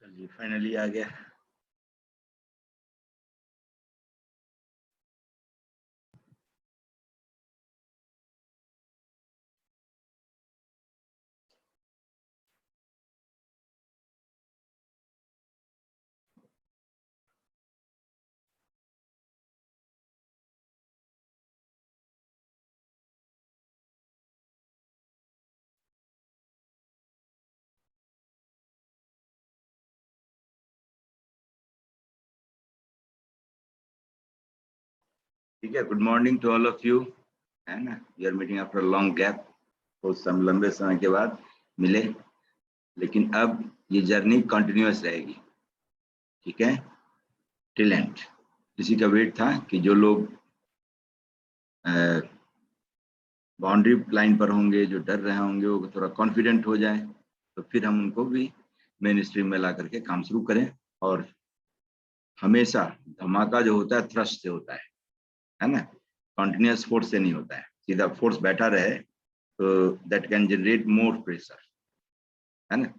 जी finally आ गया। ठीक है, good morning to all of you, है ना। We are meeting after long gap, बहुत लंबे समय के बाद मिले, लेकिन अब ये जर्नी कंटिन्यूअस रहेगी, ठीक है, टिल एंड। इसी का वेट था कि जो लोग बाउंड्री लाइन पर होंगे, जो डर रहे होंगे, वो थोड़ा कॉन्फिडेंट हो जाए, तो फिर हम उनको भी मेन स्ट्रीम में ला करके काम शुरू करें। और हमेशा धमाका जो होता है थ्रस्ट से होता है ना, कंटिन्यूअस फोर्स से नहीं होता है। सीधा फोर्स बैठा रहे तो that can generate more pressure, है ना,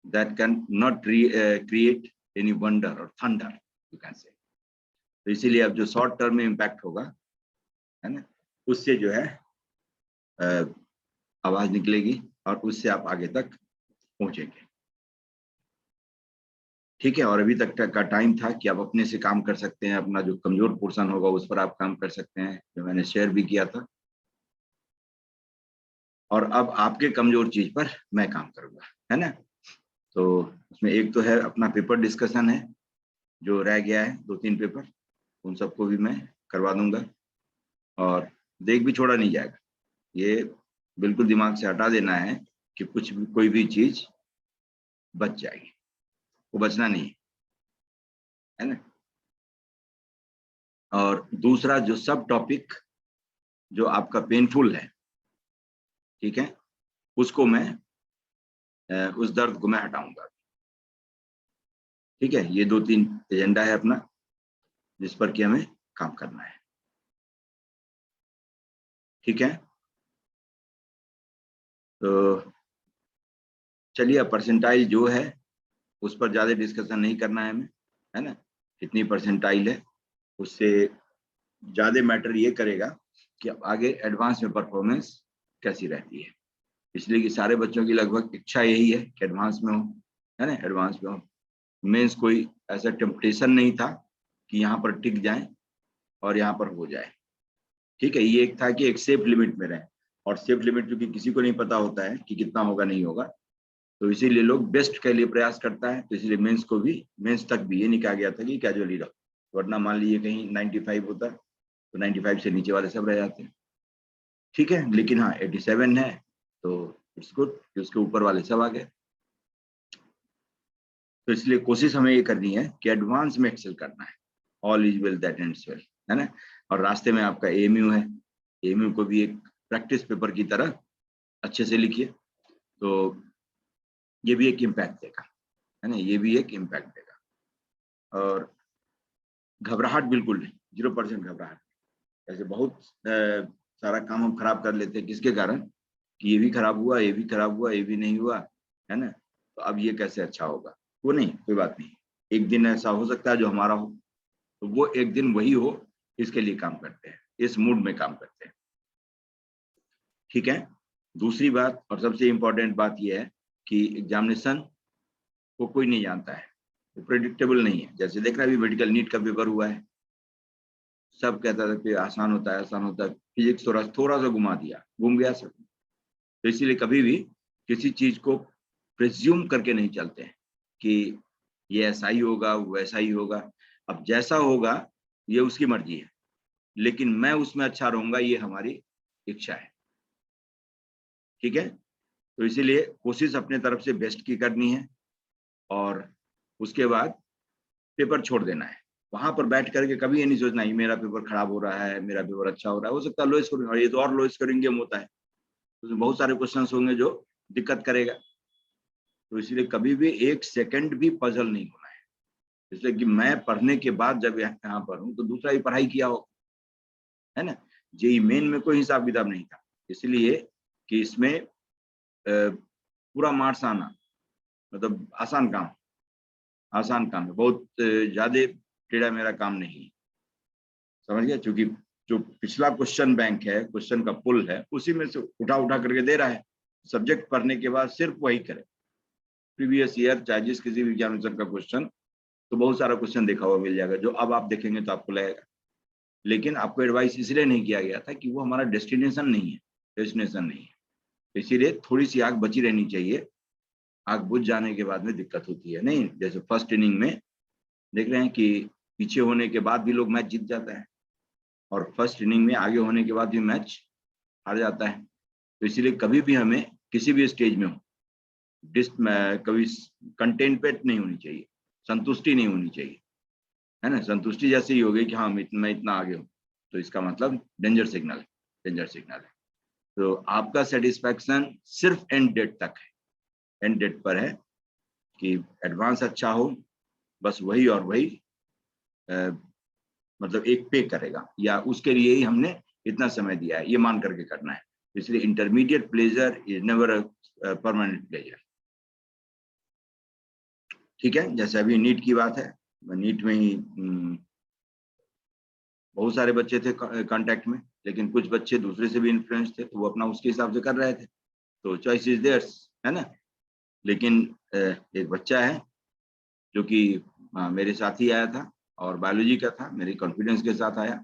that can not create any wonder और थंडर, यू कैन से। तो इसीलिए अब जो शॉर्ट टर्म में इम्पैक्ट होगा, है ना, उससे जो है आवाज निकलेगी और उससे आप आगे तक पहुंचेंगे, ठीक है। और अभी तक का टाइम था कि आप अपने से काम कर सकते हैं, अपना जो कमजोर पोर्शन होगा उस पर आप काम कर सकते हैं, जो मैंने शेयर भी किया था। और अब आपके कमजोर चीज पर मैं काम करूंगा, है ना। तो उसमें एक तो है अपना पेपर डिस्कशन है, जो रह गया है 2-3 पेपर, उन सबको भी मैं करवा दूंगा। और देख भी छोड़ा नहीं जाएगा, ये बिल्कुल दिमाग से हटा देना है कि कुछ भी कोई भी चीज बच जाएगी, वो बचना नहीं है ना। और दूसरा जो सब टॉपिक जो आपका पेनफुल है, ठीक है, उसको मैं उस दर्द को मैं हटाऊंगा, ठीक है। ये 2-3 एजेंडा है अपना, जिस पर कि हमें काम करना है, ठीक है। तो चलिए, अब परसेंटाइल जो है उस पर ज्यादा डिस्कशन नहीं करना है हमें, है ना। कितनी परसेंटाइल है उससे ज्यादा मैटर ये करेगा कि अब आगे एडवांस में परफॉर्मेंस कैसी रहती है। इसलिए कि सारे बच्चों की लगभग इच्छा यही है कि एडवांस में हो, है ना, एडवांस में हो। मेंस कोई ऐसा टेम्पटेशन नहीं था कि यहाँ पर टिक जाए और यहाँ पर हो जाए, ठीक है। ये एक था कि एक सेफ लिमिट में रहे, और सेफ लिमिट क्योंकि किसी को नहीं पता होता है कि कितना होगा नहीं होगा, तो इसीलिए लोग बेस्ट के लिए प्रयास करता है। तो इसलिए मेंस को भी, मेंस तक भी ये नहीं कहा गया था कि कैजुअली रहो, वरना मान लीजिए कहीं 95 होता तो 95 से नीचे वाले सब रह जाते हैं, ठीक है। लेकिन हाँ 87 है तो इट्स गुड कि उसके ऊपर वाले सब आ गए। तो इसलिए कोशिश हमें ये करनी है कि एडवांस में एक्सेल करना है। All is well that ends well, है ना। और रास्ते में आपका एएमयू है, एएमयू को भी एक प्रैक्टिस पेपर की तरह अच्छे से लिखिए, तो ये भी एक इम्पैक्ट देगा, है ना, ये भी एक इम्पैक्ट देगा। और घबराहट बिल्कुल नहीं, 0% घबराहट। ऐसे बहुत सारा काम हम खराब कर लेते हैं, किसके कारण, कि ये भी खराब हुआ, ये भी खराब हुआ, ये भी नहीं हुआ, है ना, तो अब ये कैसे अच्छा होगा। वो नहीं, कोई बात नहीं, एक दिन ऐसा हो सकता है जो हमारा हो, तो वो एक दिन वही हो, इसके लिए काम करते हैं, इस मूड में काम करते हैं, ठीक है। दूसरी बात और सबसे इम्पोर्टेंट बात यह है कि एग्जामिनेशन को कोई नहीं जानता है, वो प्रेडिक्टेबल नहीं है। जैसे देख रहा है, अभी मेडिकल नीट का पेपर हुआ है, सब कहता था कि आसान होता है, आसान होता है, फिजिक्स थोड़ा सा घुमा दिया, घूम गया सब। तो इसीलिए कभी भी किसी चीज को प्रिज्यूम करके नहीं चलते हैं कि ये ऐसा ही होगा, वैसा ही होगा। अब जैसा होगा ये उसकी मर्जी है, लेकिन मैं उसमें अच्छा रहूंगा, ये हमारी इच्छा है, ठीक है। तो इसीलिए कोशिश अपने तरफ से बेस्ट की करनी है, और उसके बाद पेपर छोड़ देना है। वहां पर बैठ करके कभी ये नहीं सोचना ही मेरा पेपर खराब हो रहा है, मेरा पेपर अच्छा हो रहा है। हो सकता है लो स्कोरिंग, और ये तो और लो स्कोरिंग गेम होता है, उसमें बहुत सारे क्वेश्चन होंगे जो दिक्कत करेगा। तो इसलिए कभी भी एक सेकंड भी पजल नहीं होना है। इसलिए कि मैं पढ़ने के बाद जब यहाँ पर हूँ तो दूसरा ही पढ़ाई किया हो, है ना। जेई मेन में कोई हिसाब किताब नहीं था, इसलिए कि इसमें पूरा मार्क्स आना मतलब आसान काम, आसान काम है, बहुत ज्यादा टेढ़ा मेरा काम नहीं है, समझ गया। क्योंकि जो पिछला क्वेश्चन बैंक है, क्वेश्चन का पुल है, उसी में से उठा उठा करके दे रहा है। सब्जेक्ट पढ़ने के बाद सिर्फ वही करें, प्रीवियस ईयर चाहे जिस किसी भी एग्जामिनेशन का क्वेश्चन, तो बहुत सारा क्वेश्चन देखा हुआ मिल जाएगा, जो अब आप देखेंगे तो आपको लगेगा। लेकिन आपको एडवाइस इसलिए नहीं किया गया था कि वो हमारा डेस्टिनेशन नहीं है, डेस्टिनेशन नहीं है, इसीलिए थोड़ी सी आग बची रहनी चाहिए। आग बुझ जाने के बाद में दिक्कत होती है। नहीं, जैसे फर्स्ट इनिंग में देख रहे हैं कि पीछे होने के बाद भी लोग मैच जीत जाता है, और फर्स्ट इनिंग में आगे होने के बाद भी मैच हार जाता है। तो इसीलिए कभी भी हमें किसी भी स्टेज में हो कभी कंटेनमेंट नहीं होनी चाहिए, संतुष्टि नहीं होनी चाहिए, है ना। संतुष्टि जैसे ही हो गई कि हाँ मैं इतना आगे हूँ, तो इसका मतलब डेंजर सिग्नल है, डेंजर सिग्नल है। तो आपका सेटिस्फैक्शन सिर्फ एंड डेट तक है, एंड डेट पर है कि एडवांस अच्छा हो, बस वही और वही मतलब एक पे करेगा, या उसके लिए ही हमने इतना समय दिया है, ये मान करके करना है। इसलिए intermediate pleasure is never a permanent pleasure. ठीक है, जैसे अभी नीट की बात है, नीट में ही बहुत सारे बच्चे थे कांटेक्ट में, लेकिन कुछ बच्चे दूसरे से भी इन्फ्लुएंस थे, तो वो अपना उसके हिसाब से कर रहे थे, तो चॉइस इज देयर्स, है ना। लेकिन एक बच्चा है जो कि मेरे साथ ही आया था और बायोलॉजी का था, मेरे कॉन्फिडेंस के साथ आया,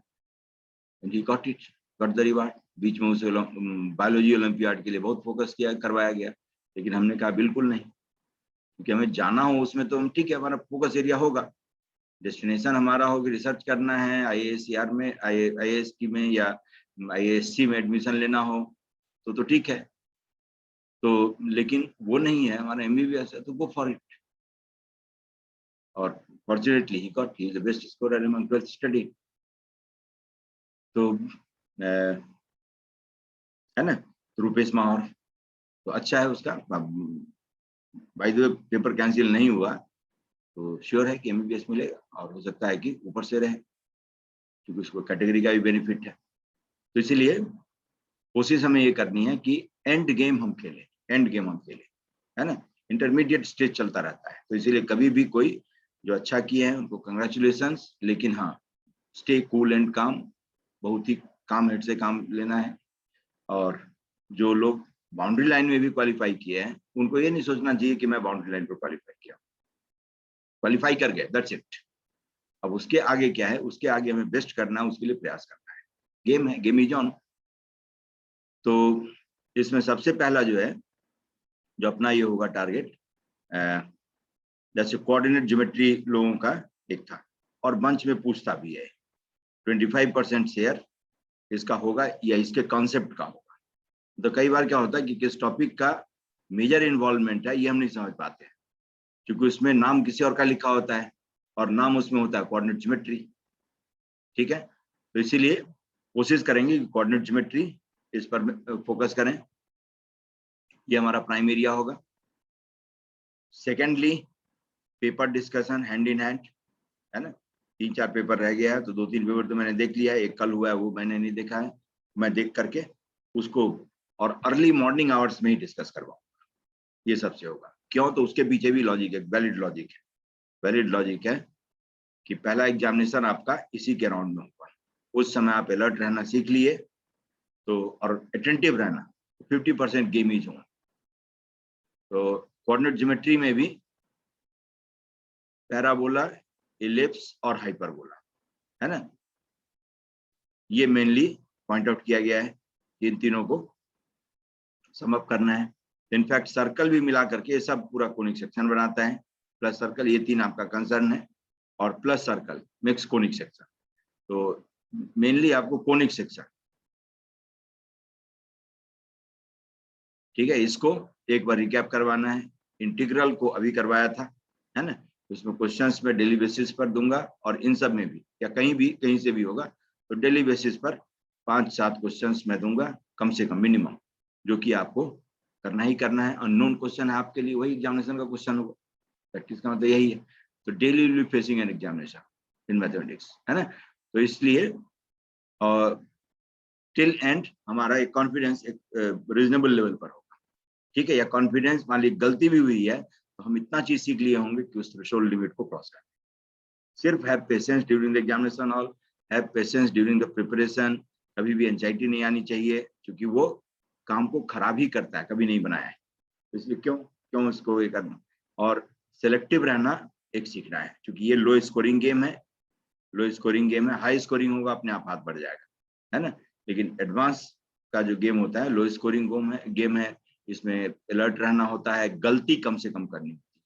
and he got it, got the reward. बीच में उसे बायोलॉजी ओलंपियाड के लिए बहुत फोकस किया, करवाया गया, लेकिन हमने कहा बिल्कुल नहीं, क्योंकि हमें जाना हो उसमें तो हम ठीक है, हमारा फोकस एरिया होगा, डेस्टिनेशन हमारा होगी, रिसर्च करना है, IASER में IAST में या IASC में एडमिशन लेना हो तो ठीक है। तो लेकिन वो नहीं है, हमारा MBBS है, तो गो फॉर इट। और fortunately he got, he is the best scorer among 12th study. तो है ना, रूपेश माहौर, तो अच्छा है उसका। By the way paper cancel नहीं हुआ, तो श्योर है कि MBBS मिलेगा, और हो सकता है कि ऊपर से रहे, क्योंकि उसको कैटेगरी का भी बेनिफिट है। तो इसीलिए कोशिश हमें ये करनी है कि एंड गेम हम खेलें, एंड गेम हम खेलें, है ना। इंटरमीडिएट स्टेज चलता रहता है, तो इसीलिए कभी भी कोई जो अच्छा किए हैं उनको कंग्रेचुलेशंस, लेकिन हाँ, स्टे कूल एंड काम, बहुत ही काम हेड से काम लेना है। और जो लोग बाउंड्री लाइन में भी क्वालिफाई किए हैं, उनको ये नहीं सोचना चाहिए कि मैं बाउंड्री लाइन पर क्वालिफाई किया, क्वालिफाई कर गए, दैट्स इट। अब उसके आगे क्या है, उसके आगे हमें बेस्ट करना है, उसके लिए प्रयास करना है। गेम है, गेम इज ऑन। तो इसमें सबसे पहला जो है, जो अपना ये होगा टारगेट, जैसे कोऑर्डिनेट ज्योमेट्री लोगों का एक था, और मंच में पूछता भी है, 25% शेयर इसका होगा या इसके कॉन्सेप्ट का होगा। तो कई बार क्या होता है कि किस टॉपिक का मेजर इन्वॉल्वमेंट है, ये हम नहीं समझ पाते हैं, क्योंकि उसमें नाम किसी और का लिखा होता है, और नाम उसमें होता है कोऑर्डिनेट ज्योमेट्री। ठीक है, तो इसीलिए कोशिश करेंगे कि कोऑर्डिनेट ज्योमेट्री इस पर फोकस करें, ये हमारा प्राइम एरिया होगा। Secondly, paper discussion hand in hand, है ना। 3-4 पेपर रह गया है, तो 2-3 पेपर तो मैंने देख लिया है, एक कल हुआ है वो मैंने नहीं देखा है, मैं देख करके उसको और अर्ली मॉर्निंग आवर्स में ही डिस्कस करवाऊंगा, ये सबसे होगा। क्यों, तो उसके पीछे भी लॉजिक है, वैलिड लॉजिक है, वैलिड लॉजिक है कि पहला एग्जामिनेशन आपका इसी के राउंड में होगा, उस समय आप अलर्ट रहना सीख लिए तो, और अटेंटिव रहना, 50% गेम इज होगा। तो कोऑर्डिनेट ज्योमेट्री में भी पैराबोला, इलिप्स और हाइपरबोला, है ना, ये मेनली पॉइंट आउट किया गया है, इन तीनों को सम अप करना है। इनफैक्ट सर्कल भी मिला करके ये सब पूरा कोनिक सेक्शन बनाता है, प्लस सर्कल, ये 3 आपका कंसर्न है, और plus circle mix conic section. तो मेनली आपको कोनिक सेक्शन, ठीक है, इसको एक बार रिकैप करवाना है। इंटीग्रल को अभी करवाया था, है ना, उसमें क्वेश्चंस में डेली बेसिस पर दूंगा, और इन सब में भी या कहीं से भी होगा, तो डेली बेसिस पर 5-7 क्वेश्चंस मैं दूंगा कम से कम मिनिमम, जो कि आपको करना ही करना है। अननोन क्वेश्चन है आपके लिए, वही एग्जामिनेशन का क्वेश्चन होगा, प्रैक्टिस का मतलब यही है। तो daily will be facing an examination in mathematics, है ना। तो इसलिए टिल एंड हमारा एक कॉन्फिडेंस एक रीजनेबल लेवल पर होगा, ठीक है। या कॉन्फिडेंस मान ली गलती भी हुई है तो हम इतना चीज सीख लिए होंगे कि उस थ्रेशोल्ड लिमिट को क्रॉस कर। सिर्फ have patience during the examination और have patience during the preparation. कभी भी एंजाइटी नहीं आनी चाहिए, क्योंकि वो काम को खराब ही करता है, कभी नहीं बनाया है। इसलिए क्यों इसको ये करना। और सेलेक्टिव रहना एक सीखना है, क्योंकि ये लो स्कोरिंग गेम है। लो स्कोरिंग गेम है, हाई स्कोरिंग होगा अपने आप हाथ बढ़ जाएगा, है ना। लेकिन एडवांस का जो गेम होता है लो स्कोरिंग गेम है। इसमें अलर्ट रहना होता है, गलती कम से कम करनी होती है।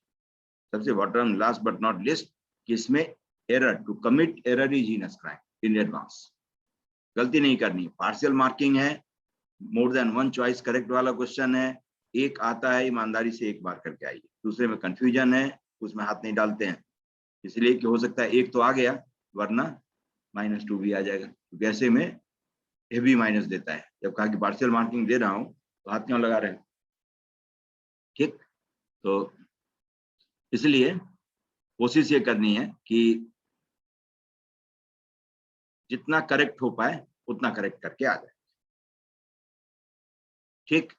सबसे bottom last but not least कि इसमें error, to commit error is heinous crime in advance. गलती नहीं करनी। पार्शियल मार्किंग है, more than one choice correct वाला क्वेश्चन है। एक आता है, ईमानदारी से एक बार करके आइए। दूसरे में कंफ्यूजन है, उसमें हाथ नहीं डालते हैं, इसलिए कि हो सकता है एक तो आ गया, वरना -2 भी आ जाएगा, क्योंकि ऐसे में हेवी माइनस देता है। जब कहा कि पार्शियल मार्किंग दे रहा हूं तो हाथ क्यों लगा रहे हैं, ठीक। तो इसलिए कोशिश ये करनी है कि जितना करेक्ट हो पाए उतना करेक्ट करके आ जाए, ठीक।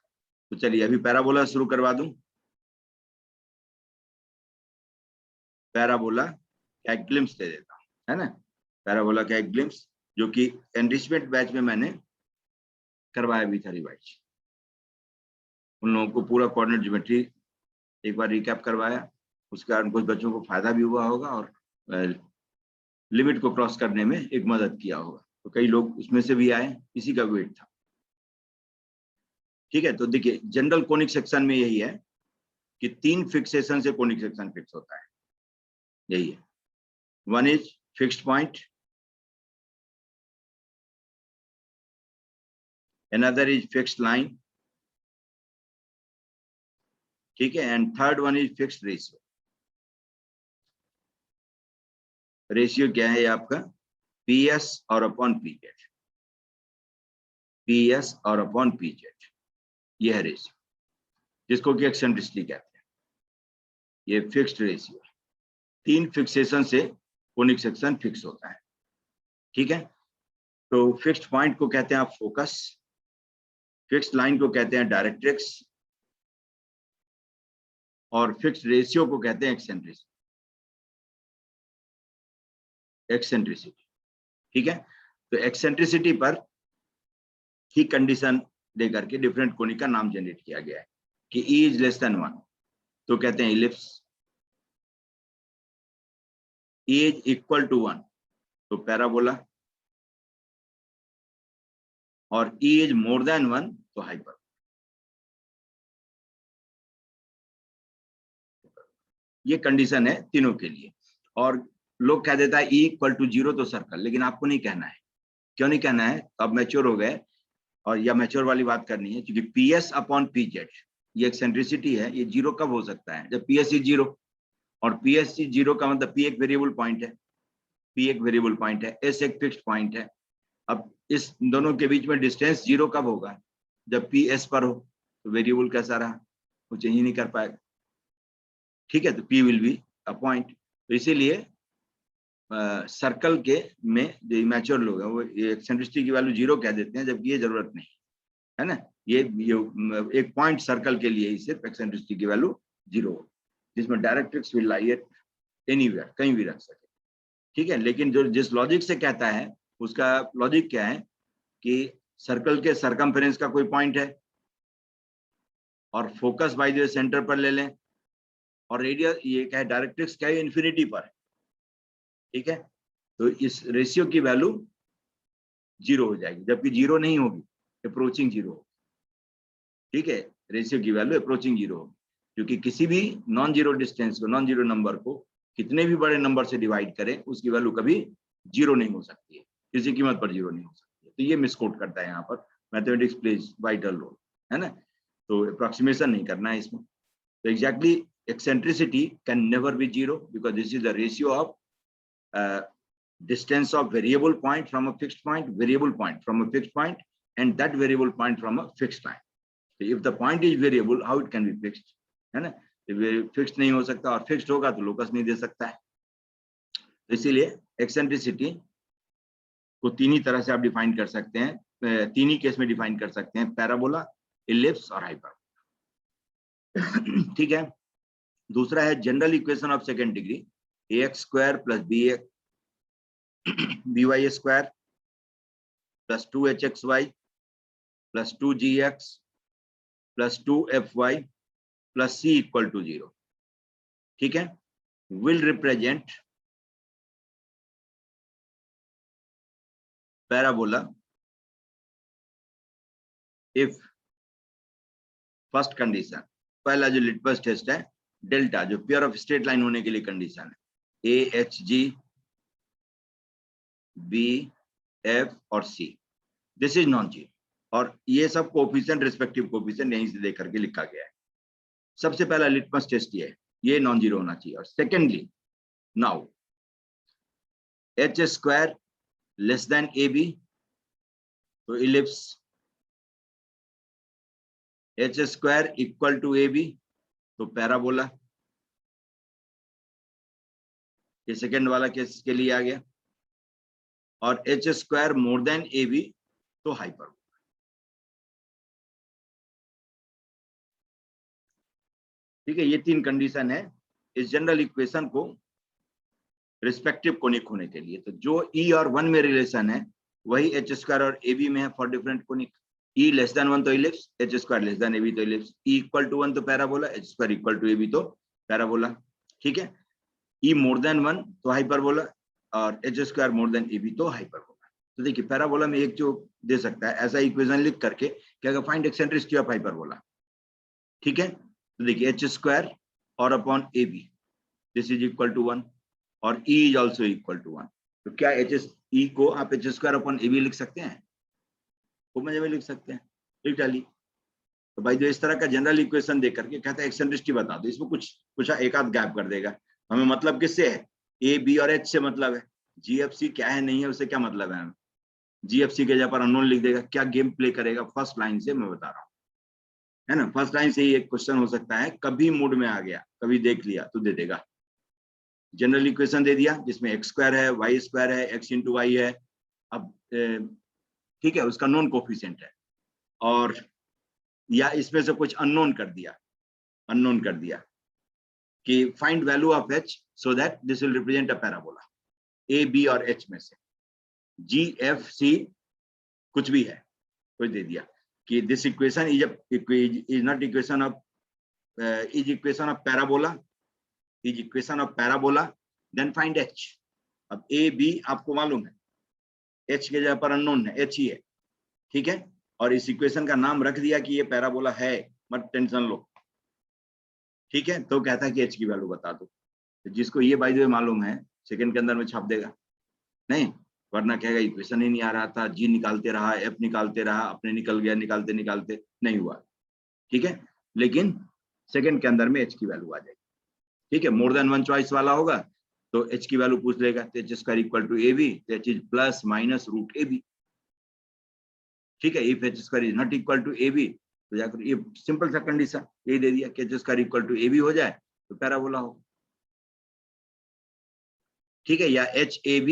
तो चलिए अभी पैराबोला शुरू करवा दूं। पैराबोला का एक ग्लिम्स दे देता हूं, है ना। पैराबोला का एक ग्लिम्स, जो कि एनरिचमेंट बैच में मैंने करवाया भी था रिवाइज। उन लोगों को पूरा कोऑर्डिनेट ज्योमेट्री एक बार रिकैप करवाया, उसके कारण कुछ बच्चों को फायदा भी हुआ होगा और लिमिट को क्रॉस करने में एक मदद किया होगा। तो कई लोग उसमें से भी आए, इसी का वेट था, ठीक है। तो देखिए जनरल कोनिक सेक्शन में यही है कि 3 फिक्सेशन से कोनिक सेक्शन फिक्स होता है, यही है। One is fixed point, another is fixed line, ठीक है, and third one is fixed ratio. Ratio क्या है आपका, पीएस और अपॉन पीजेड, पीएस और अपॉन पीजेड, ये है रेशियो, जिसको कि एक्सेंट्रिसिटी कहते हैं। ये फिक्स्ड रेशियो, 3 फिक्सेशन से कोनिक सेक्शन फिक्स होता है, ठीक है। तो फिक्स्ड पॉइंट को कहते हैं आप फोकस, फिक्स्ड लाइन को कहते हैं डायरेक्ट्रिक्स, और फिक्स्ड रेशियो को कहते हैं एक्सेंट्रिसिटी, ठीक है। तो एक्सेंट्रिसिटी पर ही कंडीशन देकर के डिफरेंट कोनिक का नाम जनरेट किया गया है कि E इज लेस देन 1 तो कहते हैं ellipse, E is equal to 1 तो पैराबोला, और E इज मोर देन 1 तो हाइपर। ये कंडीशन है तीनों के लिए। और लोग कह देता है E इक्वल टू 0 तो सर्कल, लेकिन आपको नहीं कहना है। क्यों नहीं कहना है, अब मैच्योर हो गए और या मैच्योर वाली बात करनी है, क्योंकि पीएस अपॉन पीजेड ये एक्सेंट्रिसिटी है, ये 0 कब हो सकता है, जब पीएस इज 0, और पीएस इज 0 का मतलब पी एक वेरिएबल पॉइंट है, पी एक वेरिएबल पॉइंट है, एस एक फिक्स्ड पॉइंट है। अब इस दोनों के बीच में डिस्टेंस 0 कब होगा, जब पी एस पर हो, तो वेरिएबल कैसा रहा, वो चेंज ही नहीं कर पाएगा, ठीक है। तो P will be a point. तो इसीलिए सर्कल के में जो इमेच्योर लोग हैं वो एक्सेंट्रिसिटी की वैल्यू 0 कह देते हैं, जबकि ये जरूरत नहीं है ना। ये एक पॉइंट सर्कल के लिए ही सिर्फ एक्सेंट्रिसिटी की वैल्यू 0 हो, जिसमें directrix will lie at anywhere, कहीं भी रख सके, ठीक है। लेकिन जो जिस लॉजिक से कहता है उसका लॉजिक क्या है कि सर्कल के सरकमफेरेंस का कोई पॉइंट है और फोकस बाय द सेंटर पर ले लें, और रेडियस ये क्या है, डायरेक्ट्रिक्स क्या है, इन्फिनिटी पर है, ठीक है। तो इस रेशियो की वैल्यू 0 हो जाएगी, जबकि 0 नहीं होगी, अप्रोचिंग 0 होगी, ठीक है। रेशियो की वैल्यू अप्रोचिंग 0 होगी, क्योंकि किसी भी नॉन जीरो डिस्टेंस को, नॉन जीरो नंबर को कितने भी बड़े नंबर से डिवाइड करें, उसकी वैल्यू कभी 0 नहीं हो सकती है, किसी कीमत पर 0 नहीं हो सकती है। तो ये मिसकोट करता है यहाँ पर, मैथमेटिक्स प्लेज वाइटल रोल, है ना। तो अप्रोक्सीमेशन नहीं करना है इसमें। तो exactly eccentricity can never be 0 because this is the ratio of distance of variable point from a fixed point, variable point from a fixed point, and that variable point from a fixed line. So if the point is variable, how it can be fixed, है ना। Fixed नहीं हो सकता, और fixed होगा तो locus नहीं दे सकता है। तो इसीलिए एक्सेंट्रिसिटी को 3 ही तरह से आप डिफाइन कर सकते हैं, 3 ही केस में डिफाइन कर सकते हैं, पैराबोला, इलिप्स और हाइपरबोला, ठीक है। दूसरा है general equation of second degree, ax square plus by square plus 2hxy plus 2gx plus 2fy plus c equal to 0, ठीक है, will represent parabola if first condition, पहला जो लिटमस टेस्ट है डेल्टा, जो पेयर ऑफ स्ट्रेट लाइन होने के लिए condition है, AHG B F और C, this is non zero, और ये सब कोफिशिएंट रिस्पेक्टिव कोफिशिएंट यहीं से देख करके लिखा गया है। सबसे पहला लिटमस टेस्ट ये नॉन जीरो होना चाहिए। और secondly now H square less than AB, तो ellipse H square equal to AB, तो पैराबोला, ये सेकेंड वाला केस के लिए आ गया। और H square more than AB, तो हाइपरबोला। ठीक है, ये तीन कंडीशन है इस जनरल इक्वेशन को रिस्पेक्टिव कोनिक होने के लिए। तो जो E और 1 में रिलेशन है वही H स्क्वायर और AB में है for different conic. E less than 1 तो ellipse, H square less than AB तो इलिप्स, E इक्वल टू 1 तो parabola, H square equal to AB तो पैराबोला। ठीक है, E मोर देन 1 तो हाइपरबोला और H square more than AB तो hyperbola. तो देखिए पैराबोला में एक जो दे सकता है ऐसा इक्वेशन लिख करके क्या फाइंड एक्सेंट्रिसिटी ऑफ हाइपरबोला। ठीक है, तो देखिए H स्क्वायर और upon AB, this is equal to 1 और E is also equal to 1। तो क्या E को आप H स्क्वायर अपॉन AB लिख सकते हैं? खूब मजे में लिख सकते हैं, लिख डालिए। तो भाई जो इस तरह का जनरल इक्वेशन दे करके कहता है एक्सेंट्रिसिटी बता दो, इसमें कुछ एक आध गैप कर देगा। हमें मतलब किससे है? A B और H से मतलब है। GFC क्या है नहीं है उससे क्या मतलब है हमें? GFC के जगह पर अननोन लिख देगा। क्या गेम प्ले करेगा फर्स्ट लाइन से मैं बता रहा हूँ, है ना। फर्स्ट लाइन से ही एक क्वेश्चन हो सकता है, कभी मूड में आ गया, कभी देख लिया तो दे देगा। जनरल इक्वेशन दे दिया जिसमें x स्क्वायर है, y स्क्वायर है, x इंटू वाई है। अब ठीक है, उसका नॉन कोफिशिएंट है, और या इसमें से कुछ अननोन कर दिया कि find value of h so that this will represent a parabola. A B और H में से G F C कुछ भी है, कुछ दे दिया कि this equation is not equation of is equation of parabola, is equation of parabola, then find h। अब A B आपको मालूम है, h के जगह पर अननोन है, h ही है। ठीक है, और इस इक्वेशन का नाम रख दिया कि ये पैराबोला है, मत टेंशन लो। ठीक है, तो कहता है कि h की वैल्यू बता दो। तो जिसको ये बाय द वे मालूम है सेकंड के अंदर में छाप देगा, नहीं वरना कहेगा इक्वेशन ही नहीं आ रहा था, g निकालते रहा, f निकालते रहा, अपने निकल गया, निकालते निकालते नहीं हुआ। ठीक है, लेकिन सेकंड के अंदर में h की वैल्यू आ जाएगी। ठीक है, मोर देन 1 चॉइस वाला होगा तो h की वैल्यू पूछ लेगा, तो h square equal to AB, तो h is plus minus root AB। ठीक है, if h square is not equal to AB, तो जाकर ये सिंपल सा कंडीशन यही दे दिया कि h square equal to AB हो जाए तो पैराबोला हो। ठीक है, या HAB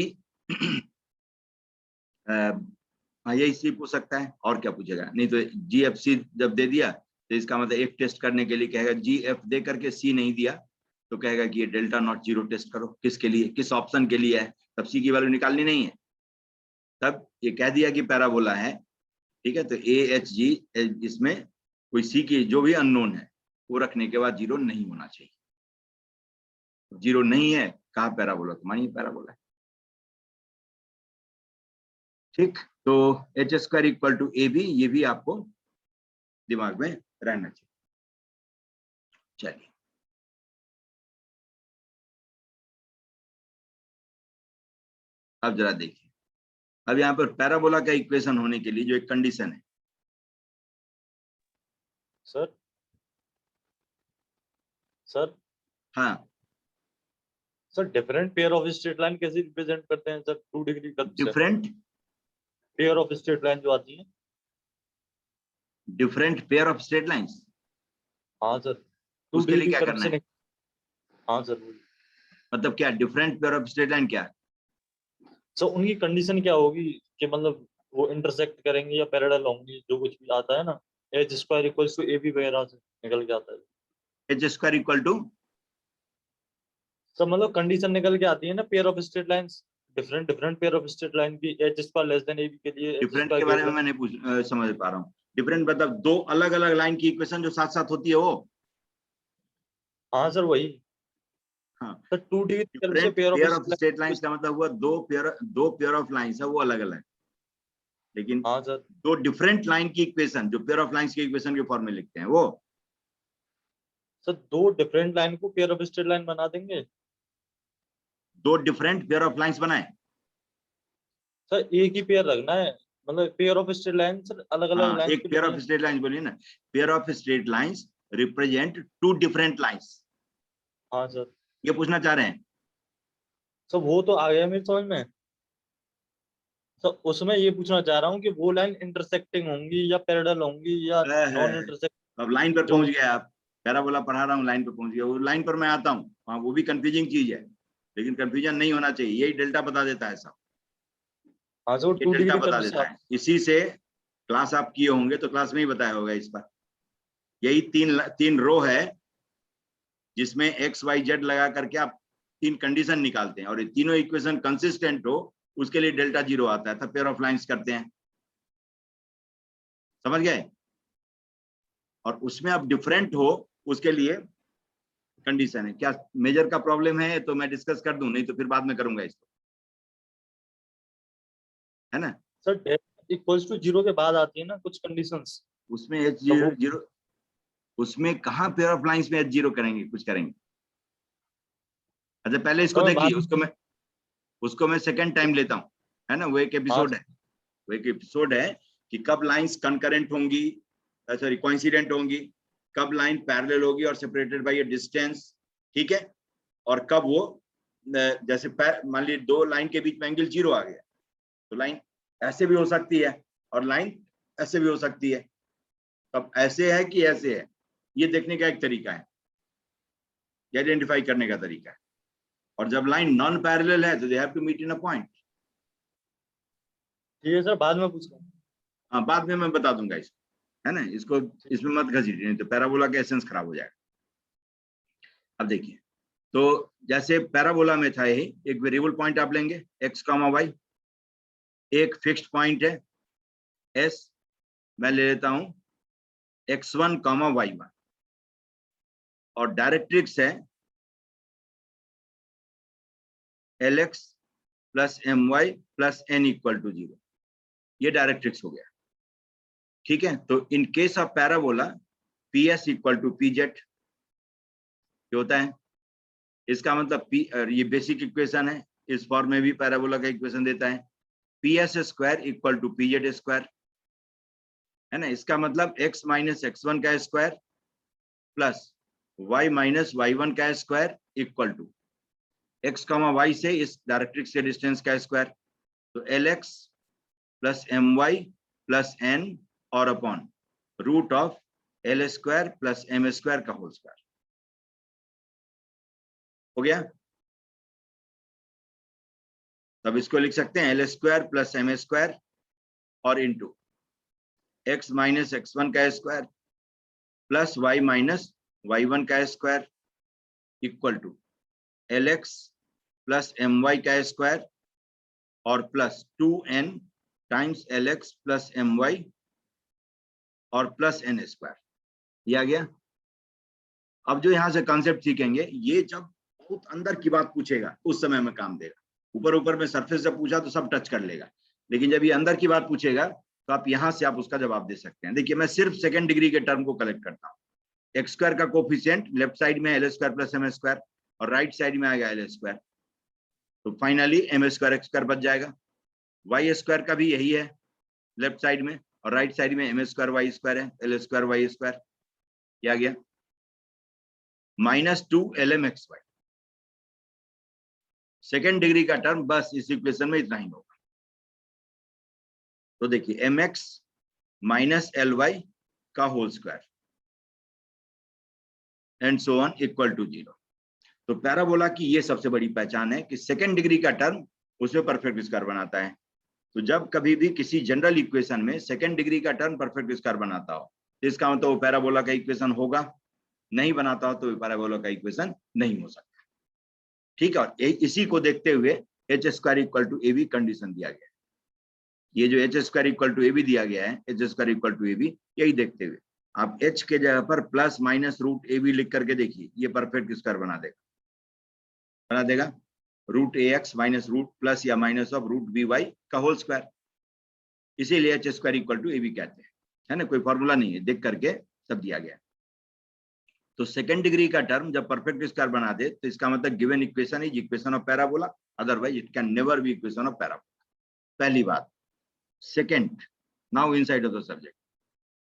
यही सी पूछ सकता है, और क्या पूछेगा? नहीं तो GFC जब दे दिया तो इसका मतलब एक टेस्ट करने के लिए कहेगा GF दे करके C नहीं दिया तो कहेगा कि ये डेल्टा नॉट जीरो टेस्ट करो। किसके लिए, किस ऑप्शन के लिए है? तब C की वैल्यू निकालनी नहीं है, तब ये कह दिया कि पैराबोला है। ठीक है, तो AHG इसमें कोई C की जो भी अननोन है वो रखने के बाद जीरो नहीं होना चाहिए। जीरो नहीं है, कहा पैराबोला, तो मानिए पैराबोला है। ठीक, तो H square equal to AB, ये भी आपको दिमाग में रहना चाहिए। चलिए अब जरा देखिए, अब यहाँ पर पैराबोला का इक्वेशन होने के लिए जो एक कंडीशन है सर हाँ sir, different pair of straight line कैसे रिप्रेजेंट करते हैं सर 2 डिग्री कर्व से? Different pair of straight line जो आती है, different pair of straight lines, हाँ सर, 2 उसके लिए डिग्री क्या कर्व करना से है? हाँ सर, मतलब क्या different pair of straight line क्या है? सो उनकी कंडीशन क्या होगी कि मतलब वो इंटरसेक्ट करेंगे या पैरेलल होंगी, जो कुछ भी आता है ना, H square equals to AB वगैरह से निकल के आता है। H स्क्वायर इक्वल टू तो मतलब कंडीशन निकल के आती है ना, pair of straight lines, different different pair of straight line की, h square less than AB के लिए, एच डिफरेंट स्क्वायर के बारे में ग्रेटर मैं नहीं समझ पा रहा हूँ। डिफरेंट मतलब दो अलग अलग लाइन की इक्वेशन जो साथ साथ होती है वो। हाँ सर वही। हाँ, सर 2D की तरफ से different pair of pair of straight straight lines line. का मतलब हुआ दो पेयर ऑफ लाइंस है वो अलग अलग, लेकिन हाँ सर। दो डिफरेंट लाइन की इक्वेशन जो पेयर ऑफ लाइंस की इक्वेशन के फॉर्म में लिखते हैं वो। सर दो डिफरेंट लाइन को पेयर ऑफ स्ट्रेट लाइन बना देंगे। दो डिफरेंट पेयर ऑफ लाइंस बनाए। सर एक ही पेयर रखना है, मतलब pair of straight line sir अलग अलग हाँ, लाइन एक को पेयर लिखना ऑफ है। स्ट्रेट लाइंस बोलिए ना, pair of straight lines represent two different lines, हाँ सर। ये पूछना चाह रहे हैं। सर वो तो आ गया मेरी समझ में। सर उसमें ये पूछना चाह रहा हूँ कि वो लाइन इंटरसेक्टिंग होंगी या पैरेलल होंगी या नॉन है। इंटरसेक्ट। अब लाइन पर जो पहुंच गए आप, पैराबोला पढ़ा रहा हूँ, लाइन पर पहुंच गया, वो लाइन पर मैं आता हूँ, हाँ वो भी कंफ्यूजिंग चीज है, लेकिन कंफ्यूजन नहीं होना चाहिए, यही डेल्टा बता देता है सब, हाँ सर ये 2D डेल्टा की बता तरफ से देता है। इसी से क्लास आप किए होंगे तो क्लास में ही बताया होगा इस पर। यही तीन रो है जिसमें एक्स वाई जेड लगा करके आप तीन कंडीशन निकालते हैं, और ये तीनों इक्वेशन कंसिस्टेंट हो उसके लिए डेल्टा जीरो आता है, तब पेयर ऑफ लाइंस करते हैं, समझ गए। और उसमें अब डिफरेंट हो उसके लिए कंडीशन है। क्या मेजर का प्रॉब्लम है तो मैं डिस्कस कर दूं, नहीं तो फिर बाद में करूंगा इसको, है ना। सर डेल्टा इक्वल्स टू 0 के बाद आती है ना कुछ कंडीशंस। उसमें एच तो जीरो वो जीरो, उसमें कहाँ पेयर ऑफ लाइंस में एच जीरो करेंगे, कुछ करेंगे। अच्छा पहले इसको तो मैं देखिए, बाद में। उसको मैं सेकेंड टाइम लेता हूँ, है ना। वो एक हाँ एपिसोड है, वो एक एपिसोड है कि कब लाइंस कंकरेंट होंगी, सॉरी कोइंसिडेंट होंगी, कब लाइन पैरेलल होगी और सेपरेटेड बाय अ डिस्टेंस, ठीक है। और कब वो जैसे मान लीजिए दो लाइन के बीच में एंगल जीरो आ गया, तो लाइन ऐसे भी हो सकती है और लाइन ऐसे भी हो सकती है, तब ऐसे है कि ऐसे है, ये देखने का एक तरीका है, ये आइडेंटिफाई करने का तरीका है। और जब लाइन नॉन पैरेलल है तो they have to meet in a point. ठीक है सर, बाद में पूछ रहा हूँ। हाँ बाद में मैं बता दूंगा इसको, है ना। इसको इसमें मत घसीटिए, नहीं तो पैराबोला का एसेंस खराब हो जाएगा। अब देखिए, तो जैसे पैराबोला में था यही, एक वेरिएबल पॉइंट आप लेंगे एक्स कामा वाई, एक फिक्स्ड पॉइंट है एस, मैं ले लेता हूं x1 कामा y1, और डायरेक्ट्रिक्स है lx plus my plus n equal to 0, ये डायरेक्ट्रिक्स हो गया, ठीक है। तो in case of parabola ps equal to pz जो होता है, इसका मतलब p, ये बेसिक इक्वेशन है, इस फॉर्म में भी पैराबोला का इक्वेशन देता है, ps square equal to pz square, है ना। इसका मतलब x माइनस x1 का square plus y minus y1 का square equal to x comma y से इस डायरेक्ट्रिक्स के डिस्टेंस का स्क्वायर, तो lx plus my plus n और upon root of l square plus m square का होल स्क्वायर, हो गया। तब इसको लिख सकते हैं L square plus M square और इंटू एक्स माइनस x1 का square plus y minus y1 का square equal to lx plus my का स्क्वायर और plus 2n times lx plus my और प्लस n स्क्वायर, ये आ गया। अब जो यहाँ से कॉन्सेप्ट सीखेंगे, ये जब बहुत अंदर की बात पूछेगा उस समय में काम देगा। ऊपर ऊपर में सरफेस से पूछा तो सब टच कर लेगा, लेकिन जब ये अंदर की बात पूछेगा तो आप यहाँ से आप उसका जवाब दे सकते हैं। देखिए मैं सिर्फ सेकंड डिग्री के टर्म को कलेक्ट करता हूँ, एक्स स्क्वायर का कोफिशिएंट लेफ्ट साइड में L square plus M square और राइट साइड में आएगा एल स्क्वायर, तो finally M square X square बच जाएगा। वाई स्क्वायर का भी यही है, लेफ्ट साइड में और राइट साइड में एम स्क्वायर वाई स्क्वायर है, एल स्क्वायर वाई स्क्वायर, ये आ गया minus 2 lm xy। Second degree का टर्म बस इस इक्वेशन में इतना ही होगा। तो देखिए mx माइनस ly का whole square and so on equal to 0। तो पैराबोला की ये सबसे बड़ी पहचान है कि सेकेंड डिग्री का टर्म उसमें परफेक्ट स्क्वायर बनाता है। तो जब कभी भी किसी जनरल इक्वेशन में सेकेंड डिग्री का टर्म परफेक्ट स्क्वायर बनाता हो तो इसका मतलब वो पैराबोला का इक्वेशन होगा, नहीं बनाता हो तो पैराबोला का इक्वेशन नहीं हो सकता। ठीक है, और इसी को देखते हुए H square equal to A B condition दिया गया है। ये जो H square equal to A B दिया गया है, H square equal to A B, यही देखते हुए आप एच के जगह पर plus minus root A B लिख करके देखिए, ये परफेक्ट स्क्वायर बना देगा root A X minus root plus या minus of root B Y का होल स्क्वायर, इसीलिए H square equal to A B कहते हैं, है ना, कोई फॉर्मूला नहीं है, देख करके सब दिया गया। तो सेकंड डिग्री का टर्म जब परफेक्ट स्क्वायर बना दे तो इसका मतलब given equation is equation of parabola, otherwise it can never be equation of parabola, पहली बात। Second, now inside of the subject,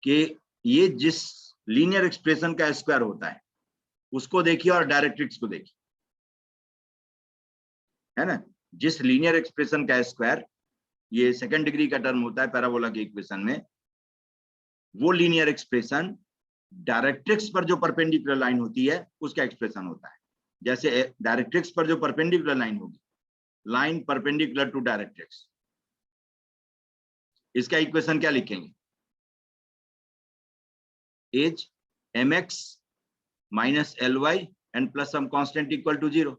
कि ये जिस लीनियर एक्सप्रेशन का स्क्वायर होता है उसको देखिए और डायरेक्ट्रिक्स को देखिए, है ना, जिस लीनियर एक्सप्रेशन का स्क्वायर ये सेकंड डिग्री का टर्म होता है पैराबोला के इक्वेशन में, वो लीनियर एक्सप्रेशन डायरेक्ट्रिक्स पर जो परपेंडिकुलर लाइन होती है उसका एक्सप्रेशन होता है। जैसे डायरेक्ट्रिक्स पर जो परपेंडिकुलर लाइन होगी, लाइन परपेंडिकुलर टू डायरेक्ट्रिक्स, इसका इक्वेशन क्या लिखेंगे, as M X minus L Y and plus some constant equal to 0,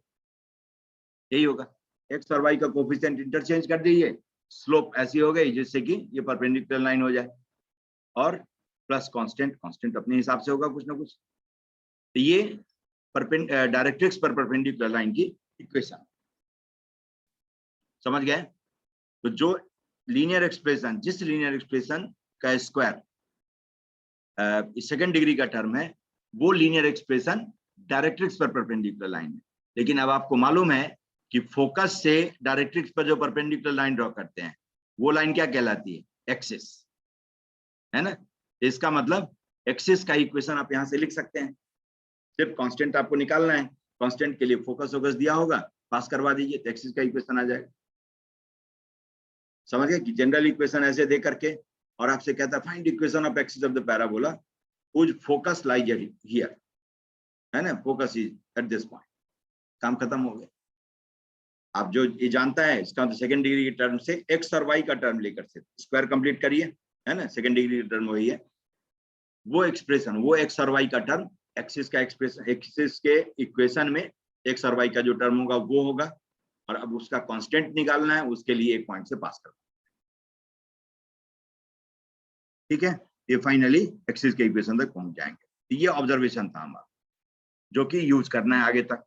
यही होगा। एक्स और वाई का कोफिशिएंट इंटरचेंज कर दीजिए, स्लोप ऐसी हो गई जिससे कि ये परपेंडिकुलर लाइन हो जाए, और प्लस कांस्टेंट अपने हिसाब से होगा कुछ ना कुछ। तो ये डायरेक्ट्रिक्स पर परपेंडिकुलर लाइन की इक्वेशन, समझ गए। तो जो लीनियर एक्सप्रेशन, जिस लीनियर एक्सप्रेशन का स्क्वायर सेकंड डिग्री का टर्म है, वो लीनियर एक्सप्रेशन डायरेक्ट्रिक्स पर परपेंडिकुलर लाइन है। लेकिन अब आपको मालूम है कि फोकस से डायरेक्ट्रिक्स पर जो परपेंडिकुलर लाइन ड्रॉ करते हैं वो लाइन क्या कहलाती है, एक्सिस, है ना। इसका मतलब एक्सिस का इक्वेशन आप यहां से लिख सकते हैं, सिर्फ कांस्टेंट आपको निकालना है, कांस्टेंट के लिए फोकस दिया होगा, पास करवा दीजिए तो एक्सिस का इक्वेशन आ जाएगा। समझ गए कि जनरल इक्वेशन ऐसे दे करके, और आपसे कहता है find equation of axis of the parabola which focus lies here, है ना, focus is at this point, काम खत्म हो गया। आप जो ये जानता है इसका तो सेकंड डिग्री के टर्म से एक्स और वाई का टर्म लेकर से स्क्वायर कंप्लीट करिए, है ना, सेकंड डिग्री का टर्म वही है, वो एक्सप्रेशन, वो एक्स और वाई का टर्म एक्सिस का एक्सप्रेशन, एक्सिस के इक्वेशन में एक्स और वाई का जो टर्म होगा वो होगा, और अब उसका कांस्टेंट निकालना है, उसके लिए एक पॉइंट से पास करना, ठीक है। ये फाइनली एक्सिस के इक्वेशन तक पहुंच जाएंगे। तो ये ऑब्जर्वेशन था हमारा जो कि यूज करना है आगे तक,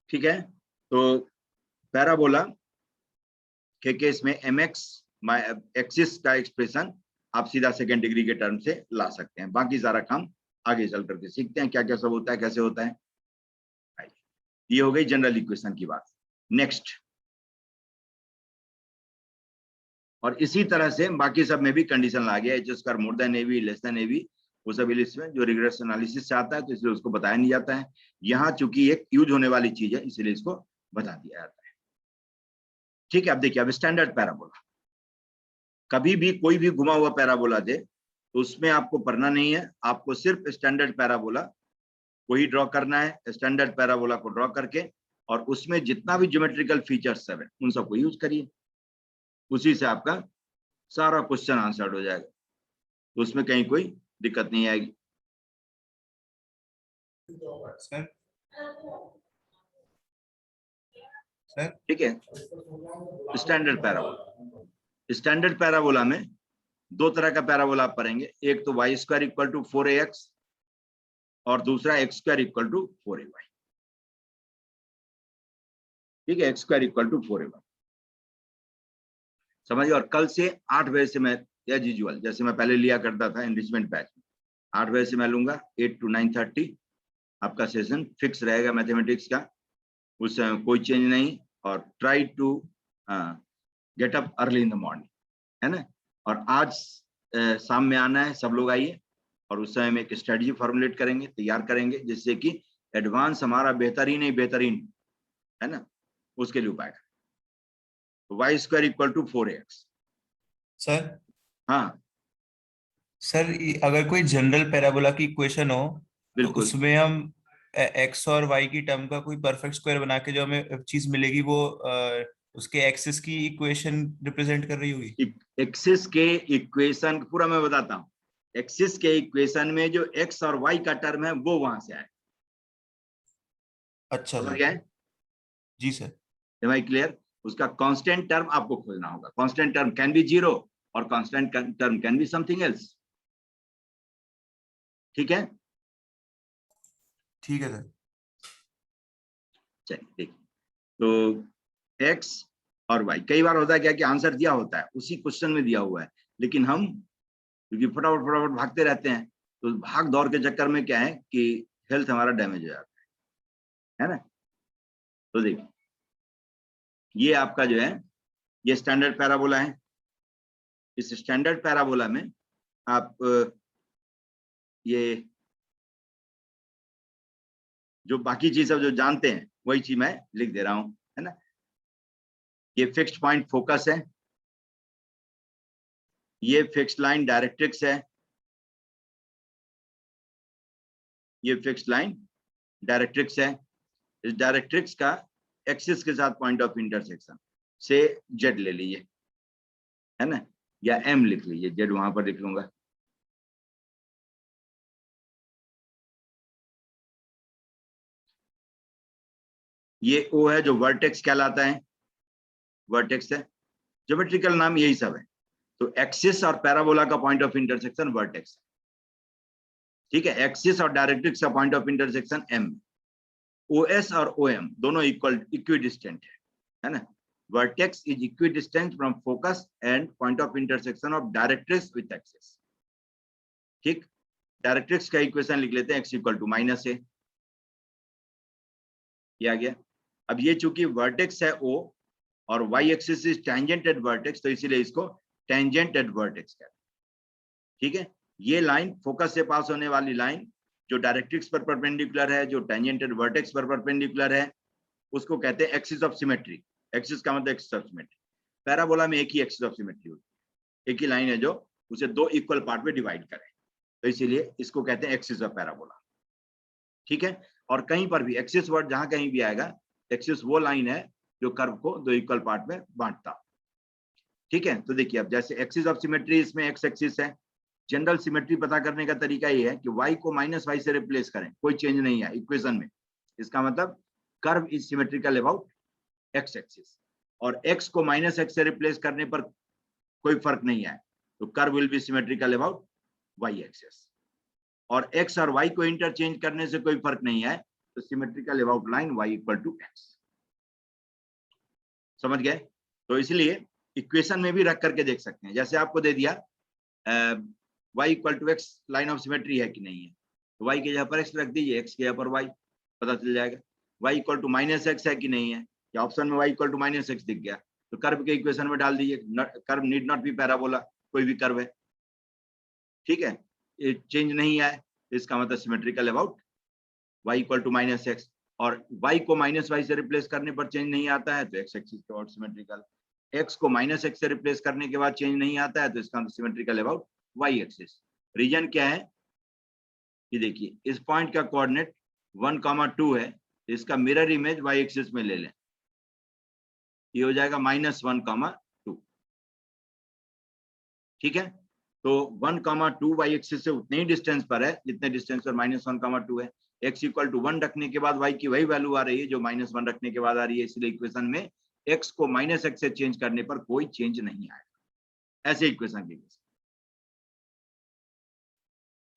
ठीक है। तो पैराबोला के केस में एम एक्स एक्सिस का एक्सप्रेशन आप सीधा सेकेंड डिग्री के टर्म से ला सकते हैं। बाकी सारा काम आगे चल करके सीखते हैं, क्या क्या सब होता है, कैसे होता है। ये हो गई जनरल इक्वेशन की बात। नेक्स्ट, और इसी तरह से बाकी सब में भी कंडीशन ला गया, H square more than A B less than A B, वो सब लिस्ट में जो रिग्रेशन एनालिसिस से आता है तो इसलिए उसको बताया नहीं जाता है। यहाँ चूंकि एक यूज होने वाली चीज है इसलिए इसको बता दिया जाता है, ठीक है। अब देखिए, अब स्टैंडर्ड पैराबोला, कभी भी कोई भी घुमा हुआ पैराबोला दे तो उसमें आपको पढ़ना नहीं है, आपको सिर्फ स्टैंडर्ड पैराबोला को ही ड्रॉ करना है। स्टैंडर्ड पैराबोला को ड्रॉ करके और उसमें जितना भी ज्योमेट्रिकल फीचर्स सब है उन सबको यूज करिए, उसी से आपका सारा क्वेश्चन आंसर्ड हो जाएगा, तो उसमें कहीं कोई दिक्कत नहीं आएगी। ठीक है। स्टैंडर्ड पैराबोला, स्टैंडर्ड पैराबोला में दो तरह का पैराबोला आप पढ़ेंगे, एक तो Y square equal to 4ax और दूसरा x square equal to 4ay, ठीक है, x square equal to 4ay, समझिए। और कल से 8 बजे से मैं एज यूजुअल जैसे मैं पहले लिया करता था एनरिचमेंट बैच में, 8 बजे से मैं लूंगा 8 to 9:30 आपका सेशन फिक्स रहेगा मैथमेटिक्स का, उस कोई चेंज नहीं। और try to get up early in the morning, है ना। और आज शाम में आना है, सब लोग आइए, और उस समय में एक स्ट्रेटजी फॉर्मुलेट करेंगे, तैयार करेंगे, जिससे कि एडवांस हमारा बेहतरीन ही बेहतरीन, है ना, उसके लिए उपाय करें। Y square equal to 4ax। Sir, हाँ सर अगर कोई जनरल पैराबोला की इक्वेशन हो तो बिल्कुल, उसमें हम एक्स और वाई की टर्म का कोई परफेक्ट स्क्वायर बना के जो हमें चीज मिलेगी वो उसके एक्सिस की इक्वेशन रिप्रेजेंट कर रही होगी। एक्सिस के इक्वेशन पूरा मैं बताता हूँ, एक्सिस के इक्वेशन में जो एक्स और वाई का टर्म है वो वहां से आए। अच्छा समझ सर। गए? जी सर। Am I clear? उसका कांस्टेंट टर्म आपको खोजना होगा। कांस्टेंट टर्म कैन बी 0 और constant term can be something else. ठीक है? ठीक है सर। चलिए देखिए, तो x और y, कई बार होता है क्या कि आंसर दिया होता है, उसी क्वेश्चन में दिया हुआ है, लेकिन हम क्योंकि फटाफट फटाफट भागते रहते हैं, तो भाग दौड़ के चक्कर में क्या है कि हेल्थ हमारा डैमेज हो जाता है ना? तो देखिए, ये आपका जो है ये स्टैंडर्ड पैराबोला है। इस स्टैंडर्ड पैराबोला में आप ये जो बाकी चीज सब जो जानते हैं वही चीज मैं लिख दे रहा हूं, है ना? ये फिक्स्ड पॉइंट फोकस है, ये फिक्स्ड लाइन डायरेक्ट्रिक्स है, ये फिक्स्ड लाइन डायरेक्ट्रिक्स है। इस डायरेक्ट्रिक्स का एक्सिस के साथ पॉइंट ऑफ इंटरसेक्शन से जेड ले लीजिए, है ना, या एम लिख लीजिए, जेड वहां पर लिख लूंगा। ये ओ है जो वर्टेक्स कहलाता है, वर्टेक्स है। ज्योमेट्रिकल नाम यही सब है। तो एक्सिस और पैराबोला का पॉइंट ऑफ इंटरसेक्शन वर्टेक्स है। ठीक है, एक्सिस और डायरेक्ट्रिक्स का point of intersection M. OS और ओएम दोनों इक्विडिस्टेंट है ना? Vertex is equidistant from focus and point of intersection of directrix with axis. ठीक, डायरेक्ट्रिक्स का इक्वेशन लिख लेते हैं, x equal to minus A, किया गया। अब ये चूंकि वर्टेक्स है O और y axis is tangent at vertex, तो इसीलिए इसको टेंजेंट एट वर्टेक्स कहते हैं। ठीक है, ये लाइन फोकस से पास होने वाली लाइन जो डायरेक्ट्रिक्स पर परपेंडिकुलर है, जो टेंजेंट एट वर्टेक्स पर परपेंडिकुलर है, उसको कहते हैं एक्सिस ऑफ सिमेट्री। एक्सिस का मतलब एक्सिस ऑफ सिमेट्री। पैराबोला में एक ही एक्सिस ऑफ सिमेट्री होती है, एक ही लाइन है जो उसे दो इक्वल पार्ट में डिवाइड करे, तो इसीलिए इसको कहते हैं एक्सिस ऑफ पैराबोला। ठीक है, और कहीं पर भी एक्सिस वर्ड जहां कहीं भी आएगा, एक्सिस वो लाइन है जो कर्व को दो इक्वल पार्ट में बांटता। ठीक है, तो देखिए अब जैसे एक्सिस ऑफ सिमेट्री इसमें एक्स एक्सिस है, जनरल सिमेट्री पता करने का तरीका ये है कि y को माइनस वाई से रिप्लेस करें, कोई चेंज नहीं है इक्वेशन में। इसका मतलब curve is symmetrical about X axis, और x को माइनस एक्स से रिप्लेस करने पर कोई फर्क नहीं है, तो curve will be symmetrical about y axis. और x और y को इंटरचेंज करने से कोई फर्क नहीं है, तो symmetrical about line y equal to x। समझ गए? तो इसलिए इक्वेशन में भी रख करके देख सकते हैं। जैसे आपको दे दिया y equal to x line of symmetry है कि नहीं है, तो y की जगह पर x रख दीजिए, x की जगह पर y, पता चल जाएगा। y equal to minus X है कि नहीं है, या ऑप्शन में y equal to minus X दिख गया, तो कर्व के इक्वेशन में डाल दीजिए। Curve need not be parabola, कोई भी कर्व है। ठीक है, ये चेंज नहीं आए, इसका मतलब symmetrical about y equal to minus X, और y को माइनस वाई से रिप्लेस करने पर चेंज नहीं आता है, तो x एक्सिस के अबाउट सिमेट्रिकल। x को माइनस एक्स से रिप्लेस करने के बाद चेंज नहीं आता है, तो इसका मतलब symmetrical about y axis. Reason क्या है कि देखिए इस पॉइंट का कोऑर्डिनेट 1,2 है, इसका मिरर इमेज y एक्सिस में ले लें, ये हो जाएगा -1,2। ठीक है, तो 1,2 y एक्सिस से उतने ही डिस्टेंस पर है जितने डिस्टेंस पर -1,2 है। x इक्वल टू 1 रखने के बाद y की वही वैल्यू आ रही है जो -1 रखने के बाद आ रही है, इसलिए इक्वेशन में x को माइनस एक्स से चेंज करने पर कोई चेंज नहीं आएगा, ऐसे इक्वेशन की।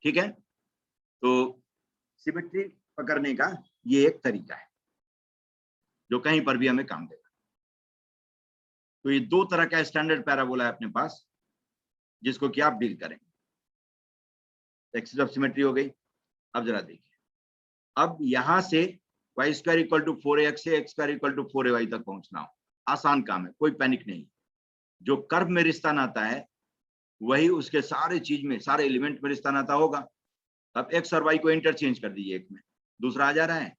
ठीक है, तो सिमेट्री पकड़ने का ये एक तरीका है जो कहीं पर भी हमें काम देगा। तो ये दो तरह का स्टैंडर्ड पैराबोला है अपने पास, जिसको कि आप डील करेंगे। एक्सिस ऑफ सिमेट्री हो गई। अब जरा देखिए, अब यहां से Y square equal to 4ax से x square equal to 4ay तक पहुंचना हो, आसान काम है, कोई पैनिक नहीं। जो कर्व में रिश्ता नाता है वही उसके सारे चीज में, सारे एलिमेंट में रिश्ता नाता होगा। अब x और y को इंटरचेंज कर दीजिए, एक में दूसरा आ जा रहा है।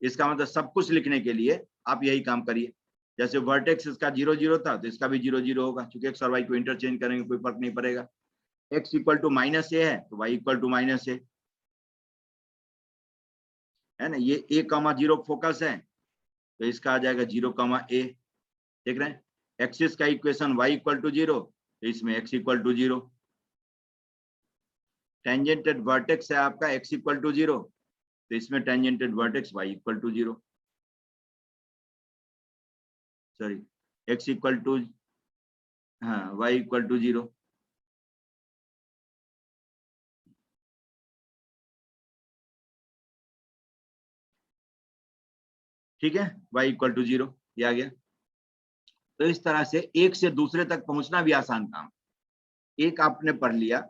इसका मतलब सब कुछ लिखने के लिए आप यही काम करिए। जैसे वर्टेक्स इसका 0 0 था, तो इसका भी 0 0 होगा, क्योंकि x और y को इंटरचेंज करेंगे कोई फर्क नहीं पड़ेगा। x इक्वल टू माइनस ए है, तो y इक्वल टू माइनस ए है ना। ये a,0 फोकस है, तो इसका आ जाएगा 0,a। देख रहे हैं, एक्सिस का इक्वेशन y इक्वल टू 0, तो इसमें x equal to 0। Tangent at vertex है आपका x इक्वल टू 0, तो इसमें tangent at vertex y equal to 0, sorry x equal to, हाँ y इक्वल टू 0। ठीक है, y इक्वल टू 0 ये आ गया। तो इस तरह से एक से दूसरे तक पहुंचना भी आसान काम। एक आपने पढ़ लिया,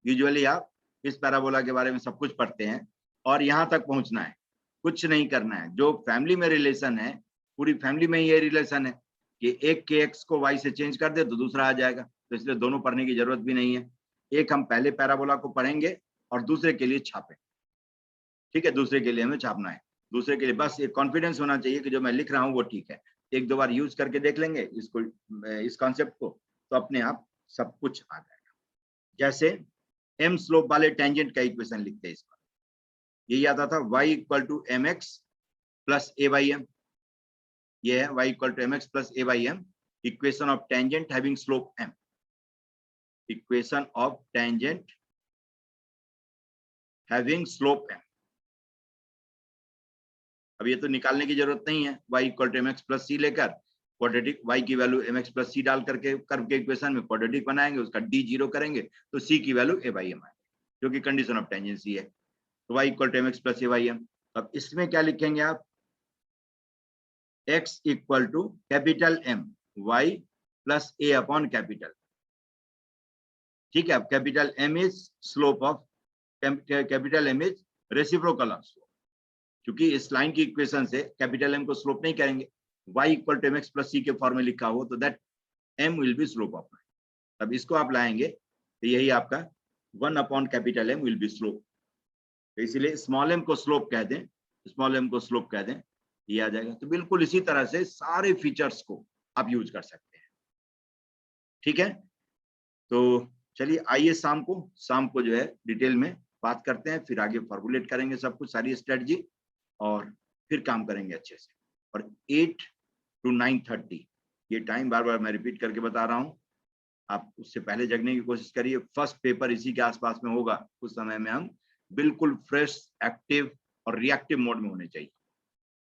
यूजुअली आप इस पैराबोला के बारे में सब कुछ पढ़ते हैं और यहां तक पहुंचना है, कुछ नहीं करना है। जो फैमिली में रिलेशन है, पूरी फैमिली में ये रिलेशन है कि एक के एक्स को वाई से चेंज कर दे तो दूसरा आ जाएगा, तो इसलिए दोनों पढ़ने की जरूरत भी नहीं है। एक हम पहले पैराबोला को पढ़ेंगे और दूसरे के लिए छापें। ठीक है, दूसरे के लिए हमें छापना है, दूसरे के लिए बस एक कॉन्फिडेंस होना चाहिए कि जो मैं लिख रहा हूँ वो ठीक है। एक दो बार यूज करके देख लेंगे इसको, इस कॉन्सेप्ट को, तो अपने आप सब कुछ आ जाएगा। जैसे m स्लोप वाले टेंजेंट का इक्वेशन लिखते हैं, इस पर यही आता था y equal to M x plus A by M. ये है y equal to M x plus A by M, equation of tangent having slope m, equation of tangent having slope m। अब ये तो निकालने की जरूरत नहीं है, y equal to M x plus c लेकर क्वाड्रेटिक y की value m x plus c डाल करके कर्व के इक्वेशन में क्वाड्रेटिक बनाएंगे, उसका d 0 करेंगे तो c की वैल्यू a बाई एम आएगी, जो कि कंडीशन ऑफ टेंजेंसी है। तो y equal to M x plus A by M. अब इसमें क्या लिखेंगे आप, x equal to capital M y plus a upon capital. ठीक है, अब capital M is slope of, capital M is reciprocal of slope. क्योंकि इस लाइन की इक्वेशन से कैपिटल M को स्लोप नहीं करेंगे, y equal to M x plus c के फॉर्म में लिखा हो तो that m will be slope of y। अब इसको आप लाएंगे तो यही आपका 1 upon capital M will be slope. तो इसीलिए स्मॉल m को स्लोप कह दें, स्मॉल m को स्लोप कह दें, ये आ जाएगा। तो बिल्कुल इसी तरह से सारे फीचर्स को आप यूज कर सकते हैं। ठीक है, तो चलिए आइए शाम को जो है डिटेल में बात करते हैं, फिर आगे फॉर्मुलेट करेंगे सब कुछ, सारी स्ट्रेटजी, और फिर काम करेंगे अच्छे से। और 8 to 9:30 ये टाइम बार बार मैं रिपीट करके बता रहा हूँ, आप उससे पहले जगने की कोशिश करिए। फर्स्ट पेपर इसी के आसपास में होगा, उस समय में हम बिल्कुल फ्रेश, एक्टिव और रिएक्टिव मोड में होने चाहिए।